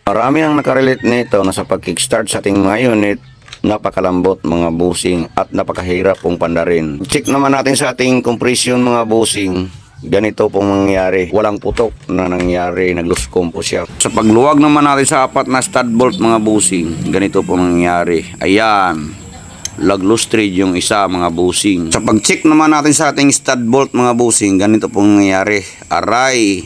Marami ang nakarelate nito na sa pag-kickstart sa ating mga unit, napakalambot mga busing at napakahirap pong pandarin. Check naman natin sa ating compression mga busing. Ganito pong mangyayari. Walang putok na nangyari. Nagluskom po siya. Sa pagluwag naman natin sa apat na stud bolt mga busing, ganito pong mangyayari. Ayan. Laglustrade yung isa mga busing. Sa pag-check naman natin sa ating stud bolt mga busing, ganito pong nangyayari. Aray.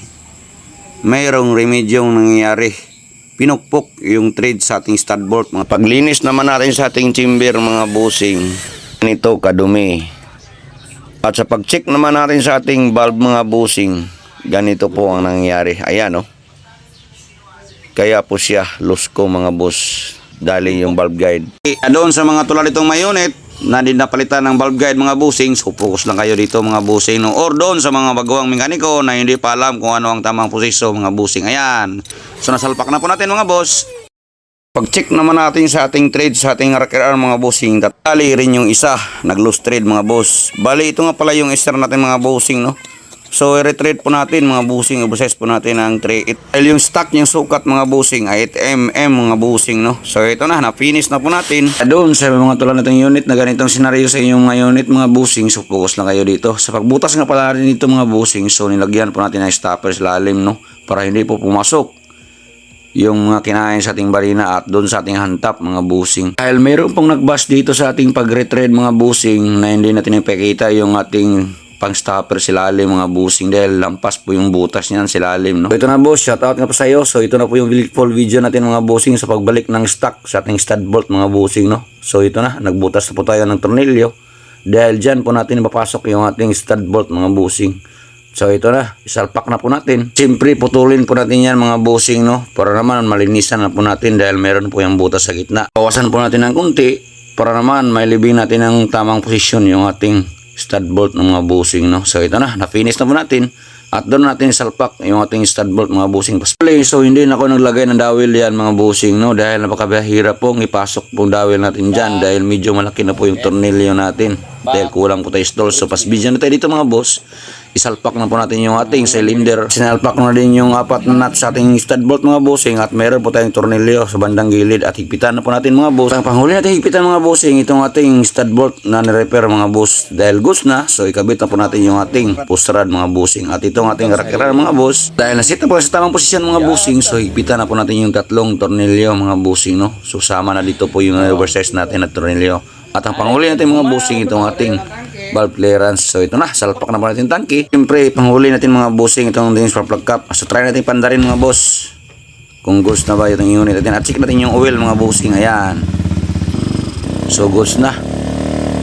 Mayroong remedyong nangyayari. Pinukpok yung thread sa ating stud bolt. Mga paglinis naman natin sa ating chamber mga busing, ganito kadumi. At sa pag-check naman natin sa ating valve mga busing, ganito po ang nangyayari. Ayan, oh. Kaya po siya lusko mga boss, dali yung valve guide. Doon sa mga tulad itong may unit na din napalitan ng valve guide mga busing, so focus lang kayo dito mga busing, no? Or doon sa mga baguhang mekaniko na hindi pa alam kung ano ang tamang posisyon mga busing. Ayan. So nasalpak na po natin mga boss. Pag-check naman natin sa ating thread sa ating RKR mga busing, tatali rin yung isa, nag-loose thread mga boss. Bali ito nga pala yung star natin mga busing, no? So i-thread po natin mga busing, i-process po natin ang thread. Yung stock yung sukat mga busing ay 8mm mga busing, no? So ito na-finish na po natin. Doon sa mga tulad natong unit na ganitong senaryo sa inyong mga unit mga busing, so focus lang kayo dito. Sa pagbutas nga pala rin dito mga busing, so nilagyan po natin ng stopper sa lalim, no? Para hindi po pumasok yung mga kinain sa ating barina at doon sa ating hantap mga busing. Dahil mayroon pong nag-bust dito sa ating pag-retread mga busing na hindi natin ipakita yung ating pang-stopper silalim mga busing dahil lampas po yung butas niyan silalim, no? So ito na boss, shoutout nga po sa iyo. So ito na po yung full video natin mga busing sa pagbalik ng stock sa ating stud bolt mga busing, no? So ito na, nagbutas na po tayo ng tornilyo dahil dyan po natin mapasok yung ating stud bolt mga busing. So ito na, isalpak na po natin. Siyempre putulin po natin yan mga busing, no? Para naman malinisan na po natin dahil meron po yung butas sa gitna. Bawasan po natin ng kunti para naman mailibing natin ang tamang posisyon yung ating stud bolt ng mga busing, no? So ito na, na-finish na po natin. At doon natin salpak yung ating stud bolt mga busing. So hindi na ako naglagay ng dowel yan mga busing, no? Dahil napakahirap pong ipasok pong dowel natin dyan dahil medyo malaki na po yung tornilyo natin. Dahil kulang po tayo stall. So pasbidyan na tayo dito mga boss. Isalpak na po natin yung ating cylinder. Sinalpak na din yung apat na nut sa ating stud bolt mga busing at meron po tayong tornilyo sa bandang gilid at higpitan na po natin mga boss. Ang panghuli natin higpitan mga busing, itong ating stud bolt na nirepair mga boss dahil goods na. So ikabit na po natin yung ating post rod mga busing at itong ating rakiran mga boss. Dahil nasit na po sa tamang posisyon mga busing, so higpitan na po natin yung tatlong tornilyo mga busing, no? So sama na dito po yung oversize natin na tornilyo. At ang panghuli natin mga busing, itong ating valve clearance. So ito na, salpak na po natin tangki. Siyempre, panghuli natin mga busing, itong din spark plug cap. So try natin pandarin mga boss kung goods na ba itong unit natin. At check natin yung oil mga busing. Ayan. So goods na.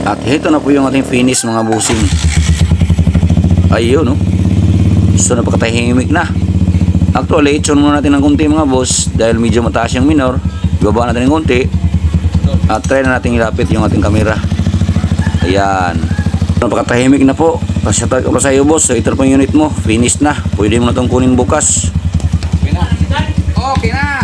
At ito na po yung ating finish mga busing. Ayun, no? So napakatahimik na. Actually, i-tune muna natin ng konti mga boss dahil medyo mataas yung minor. Ibaba natin ng konti. At try na natin ilapit yung ating camera. Ayan. Napakatahimik na po. Shoutout ko sa iyo boss. So ito po yung unit mo. Finish na. Pwede mo na itong kunin bukas. Okay na.